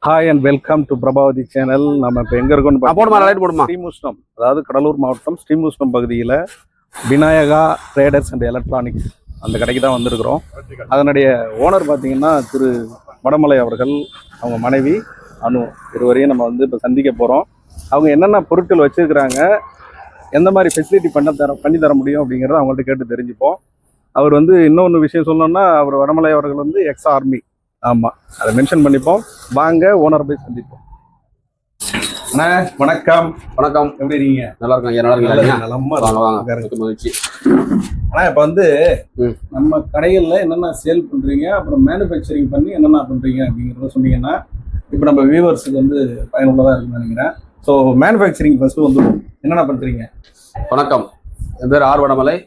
Hi and welcome to Prabhavathi channel. நம்ம இப்போ எங்கே இருக்கோம்னு ஸ்ரீமுஷ்ணம், அதாவது கடலூர் மாவட்டம் ஸ்ரீமுஷ்ணம் பகுதியில் விநாயகா ட்ரேடர்ஸ் அண்ட் எலக்ட்ரானிக்ஸ் அந்த கடைக்கு தான் வந்திருக்கிறோம். அதனுடைய ஓனர் பார்த்தீங்கன்னா திரு வடமலை அவர்கள், அவங்க மனைவி அனு, இருவரையும் நம்ம வந்து இப்போ சந்திக்க போகிறோம். அவங்க என்னென்ன பொருட்கள் வச்சுருக்கிறாங்க, எந்த மாதிரி ஃபெசிலிட்டி பண்ணி தர முடியும் அப்படிங்கிறத அவங்கள்ட்ட கேட்டு தெரிஞ்சுப்போம். அவர் வந்து இன்னொன்று விஷயம் சொல்லணும்னா, அவர் வடமலை அவர்கள் வந்து எக்ஸ் ஆர்மி. ஆமாம், அதை மென்ஷன் பண்ணிப்போம். வாங்க ஓனர் போய் சந்திப்போம். அண்ணா வணக்கம். வணக்கம், எப்படி இருக்கீங்க? நல்லா இருக்காங்க. நல்லா இருக்கீங்க? மகிழ்ச்சி. ஆனால் இப்போ வந்து நம்ம கடைகளில் என்னென்ன சேல் பண்ணுறீங்க, அப்புறம் மேனுஃபேக்சரிங் பண்ணி என்னென்ன பண்ணுறீங்க அப்படிங்கிறத சொன்னீங்கன்னா இப்போ நம்ம வியூவர்ஸுக்கு வந்து பயனுள்ளதாக இருக்குன்னு நினைக்கிறேன். ஸோ மேனுஃபேக்சரிங் ஃபஸ்ட்டு வந்து என்னென்ன பண்ணுறீங்க? வணக்கம், என் பேர் ஆர் வடமலை,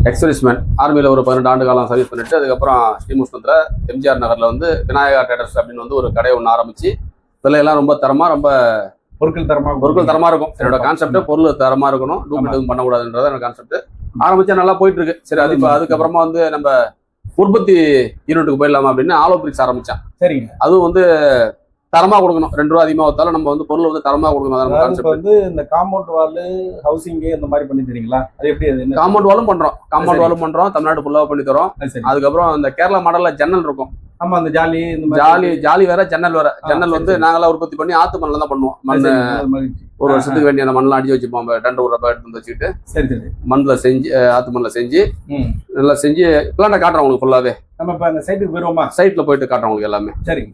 எக்ஸ்சர்வீஸ்மேன். ஆர்மியில் ஒரு 12 ஆண்டு காலம் சர்வீஸ் பண்ணிட்டு அதுக்கப்புறம் ஸ்ரீமுஷ்ணத்தில் எம்ஜிஆர் நகரில் வந்து விநாயகா ட்ரேடர்ஸ் அப்படின்னு வந்து ஒரு கடையை ஒன்று ஆரம்பிச்சு, விலையெல்லாம் ரொம்ப தரமாக, ரொம்ப பொருட்கள் தரமாக இருக்கும். என்னோட கான்செப்ட் பொருள் தரமாக இருக்கணும், டூப்ளிகேட் பண்ணக்கூடாதுன்றத என்னோட கான்செப்ட். ஆரம்பிச்சா நல்லா போயிட்டு இருக்கு. சரி, அதுக்கப்புறமா வந்து நம்ம உற்பத்தி யூனிட்டுக்கு போயிடலாமா அப்படின்னு ஆலோ பிரிக்ஸ் ஆரம்பிச்சான். சரிங்க. அதுவும் வந்து தரமாக கொடுக்கணும். 2 ரூபா அதிகமாக வைத்தாலும் நம்ம வந்து பொருள் வந்து தரமாக கொடுக்கணும். வந்து இந்த காம்பவுண்ட் வால், ஹவுசிங்கு இந்த மாதிரி பண்ணி தரீங்களா? அது எப்படி? காம்பவுண்ட் வாலும் பண்றோம், தமிழ்நாடு ஃபுல்லாக பண்ணி தரோம். அதுக்கப்புறம் இந்த கேரளா மாடல்ல ஜன்னல் இருக்கும். ஆமா, அந்த ஜாலி வேற, ஜன்னல் வேற. ஜன்னல் வந்து நாங்களாம் உற்பத்தி பண்ணி ஆத்து மண்ணில் தான் பண்ணுவோம். மண் ஒரு வருஷத்துக்கு வேண்டிய அந்த மண்ணெல்லாம் அடிச்சு வச்சுப்போம். 2 ரூபா எடுத்து வந்து வச்சுக்கிட்டு சரி மண்ணில் செஞ்சு, ஆத்து மண்ணில் செஞ்சு நல்லா செஞ்சு பிளான்ட காட்டுறோம் உங்களுக்கு ஃபுல்லாவே. நம்ம இப்போ அந்த சைட்டுக்கு போயிடுவோமா? சைட்ல போயிட்டு காட்டுறோம் உங்களுக்கு எல்லாமே. சரிங்க.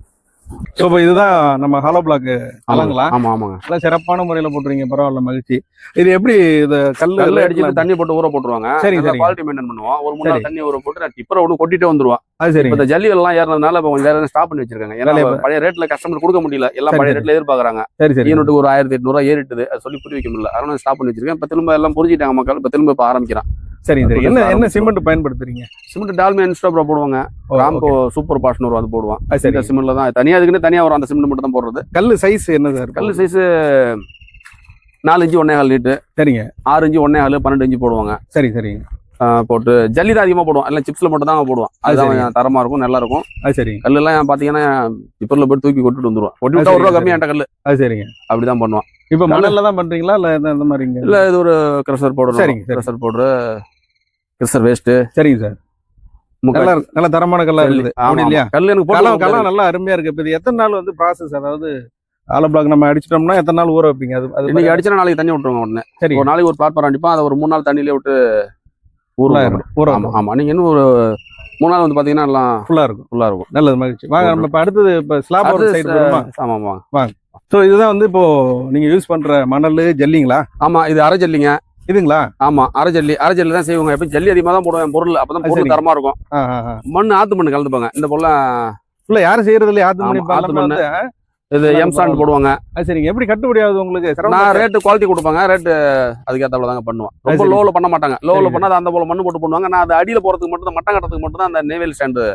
ஸோ இப்போ இதுதான் நம்ம ஹாலோ பிளாக் அலங்களா? ஆமாங்க. நல்லா சிறப்பான முறையில் போட்டுறீங்க, பரவாயில்ல, மகிழ்ச்சி. இது எப்படி? இது கல் அடிச்சுட்டு தண்ணி போட்டு ஊற போட்டுருவாங்க. சரி, குவாலிட்டி மெயின்டைன் பண்ணுவோம். ஒரு 3 நாள் தண்ணி ஊற போட்டு நான் டிப்பரை ஒன்று கொட்டிட்டே வந்துருவோம். அது சரி. இந்த ஜல்லி எல்லாம் ஏறதுனால இப்போ வேற ஸ்டாப் பண்ணி வச்சிருக்காங்க. ஏன்னா பழைய ரேட்ல கஸ்டமர் கொடுக்க முடியல, எல்லாம் பழைய ரேட்ல எதிர்பார்க்கறாங்க. யூனிட்டுக்கு ஒரு 1800 ஏறிட்டுது, அது சொல்லி புரிய வைக்க முடியல. அதனால ஸ்டாப் பண்ணி வச்சிருக்கேன். இப்போ திரும்ப எல்லாம் புரிஞ்சிட்டாங்க மக்கள். இப்போ திரும்ப ஆரம்பிக்கிறான். சரி, என்ன சிமெண்ட் பயன்படுத்துறீங்க? சிமெண்ட் டால்மியா இன்ஸ்டாப்ரா போடுவாங்க. ராம்கோ சூப்பர் பாஷன் வரும், அது போடுவான். இந்த சிமெண்ட்ல தான் தனியா, அதுக்குன்னு தனியா வரும். அந்த சிமெண்ட் மட்டும் தான் போடுறது. கல் சைஸ் என்ன சார்? கல் சைஸ் 4 இன்ச்சு 1.25 லிட்டர். சரிங்க. 6 இன்ச்சு 1.25, 12 இன்ச்சு போடுவாங்க. சரி சரிங்க. போட்டு ஜல்லி தான் அதிகமாக போடுவோம். எல்லாம் சிப்ஸ்ல மட்டும் தான் போடுவோம். அதுதான் தரமா இருக்கும், நல்லா இருக்கும். அது சரி. கல் எல்லாம் பாத்தீங்கன்னா டிப்பர்ல போட்டு தூக்கி கொட்டுட்டு வந்துருவோம். கொட்டி விட்டா 1 ரூபா கம்மியாட்ட கல். அது சரிங்க. அப்படிதான் பண்ணுவான். இப்ப மணல்ல தான் பண்றீங்களா இல்ல இந்த மாதிரி? இல்ல, இது ஒரு கிரஷர் பவுடர். சரிங்க. Crusher powder, crusher waste. சரிங்க சார். நல்ல தரமான கல்லா இருக்குது இல்லையா? கல் எனக்கு கல்லாம் நல்லா அருமையா இருக்கு. இப்போ இது எத்தனை நாள் வந்து ப்ராசஸ்? அதாவது ஆலோ பிளாக் நம்ம அடிச்சிட்டோம்னா எத்தனை நாள் ஊற வைப்பீங்க? அது இன்னைக்கு அடிச்சா நாளைக்கு தண்ணி விட்டுருவோம் உடனே. சரி. ஒரு நாளைக்கு ஒரு பிளாட்ஃபார்ம் அடிப்போம். அதை ஒரு 3 நாள் தண்ணியிலே விட்டு ஊற. ஆமா, நீங்க இன்னும் ஒரு 3 நாள் வந்து பாத்தீங்கன்னா எல்லாம் ஃபுல்லா இருக்கும். நல்லது, மகிழ்ச்சி. வாங்க நம்ம இப்ப அடுத்தது இப்ப ஸ்லாப் ஒரு சைடு போறோமா? ஆமா வாங்க. ஸோ இதுதான் வந்து இப்போ நீங்க யூஸ் பண்ற மணல் ஜல்லிங்களா? ஆமா, இது அரை ஜல்லிங்க. இதுங்களா? ஆமா, அரை ஜல்லி தான் செய்வாங்க. எப்ப ஜல்லி அதிகமா தான் போடுவேன் பொருள், அப்பதான் பொருள் தரமா இருக்கும். மண் ஆத்து மண்ணு கலந்துப்பாங்க. இந்த பொருள் யாரும் செய்யறது இல்லையா? ஆத்து மண் இது எம்சாண்ட் போடுவாங்க. சரிங்க. எப்படி கட்டுப்படி ஆகுது உங்களுக்கு? நான் ரேட்டு குவாலிட்டி கொடுப்பாங்க. ரேட்டு அதுக்கேற்ற தாங்க பண்ணுவேன். ரொம்ப லோல பண்ண மாட்டாங்க. லோல பண்ணா அந்த போல மண்ணு போட்டு பண்ணுவாங்க. நான் அது அடியில போறதுக்கு மட்டும் தான், மட்டம் கட்டுறதுக்கு மட்டும் தான் அந்த நேவல் ஸ்டாண்டு.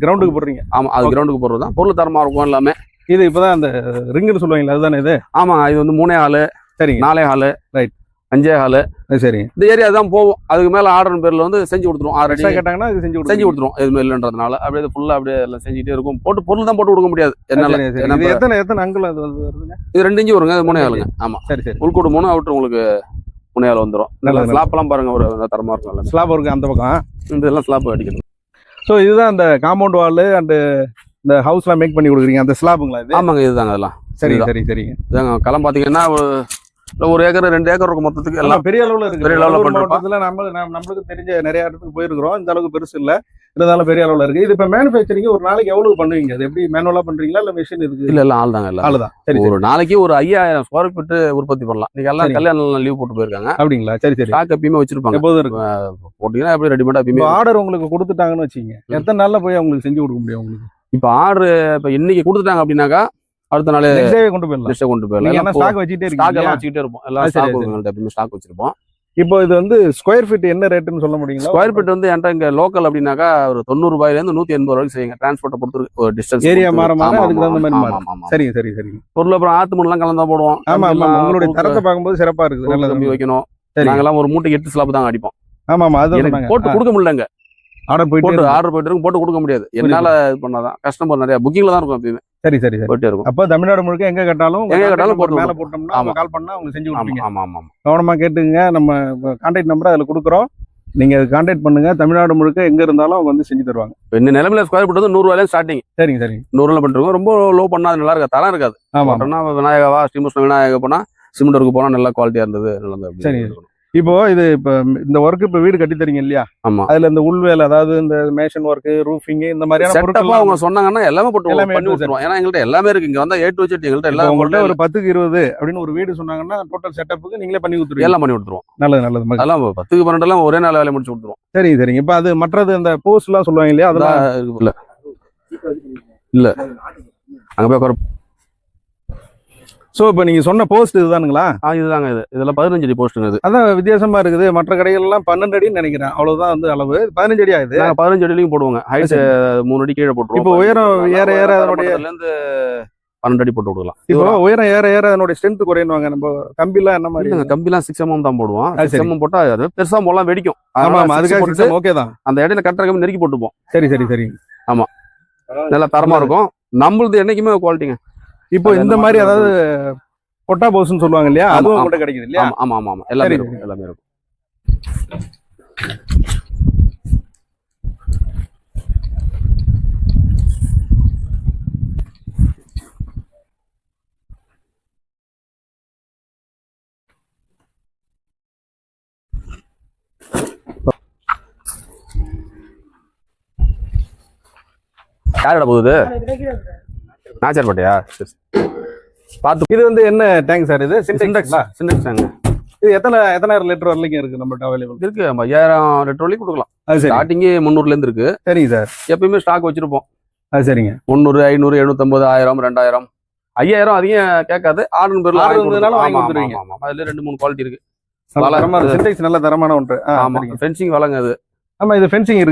கிரவுண்டுக்கு போடுறீங்க? ஆமா, அது கிரவுண்டுக்கு போடுறது தான். பொருள் தரமா இருக்கும் எல்லாமே. இது இப்பதான் அந்த ரிங்குன்னு சொல்லுவாங்களா, அதுதானே இது? ஆமா, இது வந்து 3 ஹாலு. சரி. 4 ஹாலு. ரைட். 5 ஹாலு. சரி. இந்த ஏரியா தான் போவோம். அதுக்கு மேல ஆர்டர் பேர்ல வந்து செஞ்சு கொடுத்துருவோம். ஆல்ரெடி கேட்டாங்கன்னா செஞ்சு கொடுத்துருவோம். எதுவுமே இல்லைன்றதுனால அப்படியே ஃபுல்லா அப்படியே எல்லாம் செஞ்சுட்டே இருக்கும். பொருள் தான் போட்டு கொடுக்க முடியாது. எத்தனை அங்குல அது வருதுங்க? இது 2 இன்ச்சு வருங்க. இது 3 ஹாலுங்க. ஆமா. சரி. உள்கூடு 3 அவுட்ரு உங்களுக்கு 3 ஹால் வந்துடும். நல்லா ஸ்லாப் எல்லாம் பாருங்க, ஒரு தரமா இருக்கும். ஸ்லாப் இருக்கு அந்த பக்கம். இதெல்லாம் ஸ்லாப் அடிக்கணும். ஸோ இதுதான் அந்த காம்பவுண்ட் வால் அண்ட் இந்த ஹவுஸ்லாம் மேக் பண்ணி கொடுக்குறீங்க, அந்த ஸ்லாப்புங்களா இது? ஆமாங்க, இதுதாங்க. அதெல்லாம் சரிங்க. இதாங்க களம் பாத்தீங்கன்னா 1 ஏக்கர் 2 ஏக்கர் இருக்கும் மொத்தத்துக்கு. எல்லாம் பெரிய அளவுல இருக்கு. பெரிய அளவுல மாவட்டத்துல நம்மளுக்கு தெரிஞ்ச நிறைய இடத்துக்கு போயிருக்கிறோம். இந்த அளவுக்கு பெருசு இல்ல, இருந்தாலும் பெரிய அளவுல இருக்கு. இது இப்ப மேனுஃபேக்சரிங் ஒரு நாளைக்கு எவ்வளவு பண்ணுவீங்க? அது எப்படி மேனுவலா பண்றீங்களா இல்ல மிஷின் இருக்கு? இல்ல ஆள் தாங்க. ஆள் தான். சரி. ஒரு நாளைக்கு ஒரு 5000 ஸ்கொயர் ஃபீட் உற்பத்தி பண்ணலாம். நீங்க எல்லாம் கல்யாணம் லீவ் போட்டு போயிருக்காங்க. அப்படிங்களா? சரி. ஸ்டாக் எப்பயுமே வச்சிருப்பாங்க. எப்போதும் இருக்கு. போட்டீங்கன்னா எப்படி ரெடிமேடா எப்பயுமே. ஆர்டர் உங்களுக்கு கொடுத்துட்டாங்கன்னு வச்சுங்க, எத்தனை நாள்ல போய் உங்களுக்கு செஞ்சு கொடுக்க முடியும் உங்களுக்கு? இப்ப ஆர்டர் இப்ப இன்னைக்கு கொடுத்துட்டாங்க அப்படின்னாக்கா அடுத்த நாள் கொண்டு போயிடலாம். ஸ்டாக் வச்சுட்டே இருப்போம். எல்லாம் ஸ்டாக் வச்சிருப்போம். இப்போ இது வந்து ஸ்கொயர் ஃபீட் என்ன ரேட்டுன்னு சொல்ல முடியுங்களா? ஸ்கொயர் ஃபீட் வந்து என்கிட்ட இங்க லோக்கல் அப்படின்னாக்கா ஒரு 90 ரூபாயிலேருந்து 180 ரூபாய்க்கு செய்யுங்க. டிரான்ஸ்போர்ட்டை பொறுத்து ஒரு டிஸ்டன்ஸ் ஏரியா மாற அதுக்கு தகுந்த மாதிரி மாறும். சரி. பொருள் அப்புறம் ஆத்து மண்ணெல்லாம் கலந்தா போடுவோம். ஆமா, உங்களுடைய தரத்தை பார்க்கும்போது சிறப்பா இருக்குது. நல்ல தம்பி வைக்கணும். நாங்கெல்லாம் ஒரு மூட்டைக்கு 8 ஸ்லாப் தான் அடிப்போம். ஆமா, அது போட்டு கொடுக்க முடியலங்க. ஆர்டர் போயிட்டு இருக்கும், போட்டு கொடுக்க முடியாது. என்னால இது பண்ணாதான் கஸ்டமர் நிறைய புக்கிங்ல தான் இருக்கும் எப்பயுமே. சரி சரி சரி. போயிட்டே இருக்கும். அப்ப தமிழ்நாடு முழுக்க எங்க கேட்டாலும் எங்க கேட்டாலும் போட்டு மேல போட்டோம்னா அவங்க கால் பண்ணா அவங்க செஞ்சு ஆமா கொடுப்பீங்க. ஆமா ஆமா ஆமா. கவனமா கேட்டுங்க. நம்ம கான்டாக்ட் நம்பர் அதுல கொடுக்குறோம். நீங்க கான்டாக்ட் பண்ணுங்க. தமிழ்நாடு முழுக்க எங்க இருந்தாலும் அவங்க வந்து செஞ்சு தருவாங்க. இப்போ இந்த நிலைமையில ஸ்கொயர் ஃபீட் வந்து 100 ரூபாயில ஸ்டார்டிங். சரிங்க சரிங்க. 100 பண்ணிருக்கோம். ரொம்ப லோ பண்ணா நல்லா இருக்காது, தரம் இருக்காது. ஆமா போட்டோம்னா விநாயகவா ஸ்ரீமுஷ்ண விநாயகா போனா சிமெண்ட் ஒர்க்கு போனா நல்லா குவாலிட்டியா இருந்தது. சரி. இப்போ இப்ப இந்த ஒர்க் இப்ப வீடு கட்டி தரீங்க இல்லையா? ஆமா. அதுல இந்த உள்வேலை, அதாவது இந்த மேஷன் ஒர்க், ரூஃபிங், இந்த மாதிரியான செட்டப்பா அவங்க சொன்னாங்கன்னா எல்லாமே போட்டு எல்லாமே பண்ணி விட்டுருவோம். ஏன்னா எங்கள்ட்ட எல்லாமே இருக்கு. இங்க வந்தா A to Z எங்கள்ட்ட எல்லாமே. உங்கள்ட்ட ஒரு 10க்கு 20 அப்படின்னு ஒரு வீடு சொன்னாங்கன்னா டோட்டல் செட்டப்புக்கு நீங்களே பண்ணி கொடுத்துருவீங்க. எல்லாம் பண்ணி விட்டுருவோம். நல்லது நல்லது. அதெல்லாம் 10க்கு 12 எல்லாம் ஒரே நாள் வேலையை முடிச்சு விட்டுருவோம். சரிங்க சரிங்க. இப்ப அது மற்றது இந்த போஸ்ட் எல்லாம் சொல்லுவாங்க இல்லையா? அதெல்லாம் இல்ல இல்ல அங்க போய் உட்கார. சோ இப்ப நீங்க சொன்ன போஸ்ட் இதுதானுங்களா? இதுதாங்க. இதெல்லாம் 15 அடி போஸ்ட்டுங்க. இது அதான் வித்தியாசமா இருக்குது. மற்ற கடைகள் எல்லாம் 12 அடின்னு நினைக்கிறேன். அவ்வளவுதான் வந்து அளவு. 15 அடி ஆகுது. நாங்க 15 அடிலையும் போடுவோங்க. ஹைட் 3 அடி கீழே போட்டுருவோம். இப்போ உயரம் ஏற ஏற அதனுடைய இருந்து 12 அடி போட்டு விடலாம். இப்போ உயரம் ஏற ஏற அதனுடைய ஸ்ட்ரென்த் குறையுவாங்க. நம்ம கம்பிலாம் என்ன மாதிரி? கம்பிலாம் 6 mm தான் போடுவோம். 6 mm போட்டா அது பெருசா போலாம் வெடிக்கும். ஆமா ஆமா. அதுக்காக ஓகே தான். அந்த இடையில கட்டுற கம்பி நெருக்கி போட்டுப்போம். சரி சரி சரி. ஆமா, நல்லா தரமா இருக்கும். நம்மளுது என்னைக்குமே குவாலிட்டிங்க. இப்போ இந்த மாதிரி அதாவது பொட்டா போஸ்ன்னு சொல்லுவாங்க இல்லையா? அதுவும் உங்கள்ட்ட கிடைக்குது இல்லையா? ஆமா ஆமா ஆமா. எல்லாமே இருக்கும். எல்லாமே இருக்கும். யாரோட போகுது? நாச்சர்பேட்டையா? பார்த்து. இது வந்து என்ன டேங்க் சார்? இது சிண்டெக்ஸ் டேங்க். இது எத்தனை லிட்டர் வரலைங்க இருக்கு நம்மள்ட்ட அவைலபிள்? இருக்கு. 5000 லிட்டர் வரைக்கும் கொடுக்கலாம். ஸ்டார்டிங்கே 300 இருந்து இருக்கு. சரிங்க சார். எப்பயுமே ஸ்டாக் வச்சிருப்போம். அது சரிங்க. 300, 500, 750, 1000, 2000, 5000 அதிகம் கேட்காது. ஆர்டர் பேர்ல அதுல 2-3 குவாலிட்டி இருக்கு. சிண்டெக்ஸ் நல்ல தரமான ஒன்று. ஆமா, ஃபென்சிங் வளங்க அது. ஆமா, இது ஃபென்சிங் இருக்குது.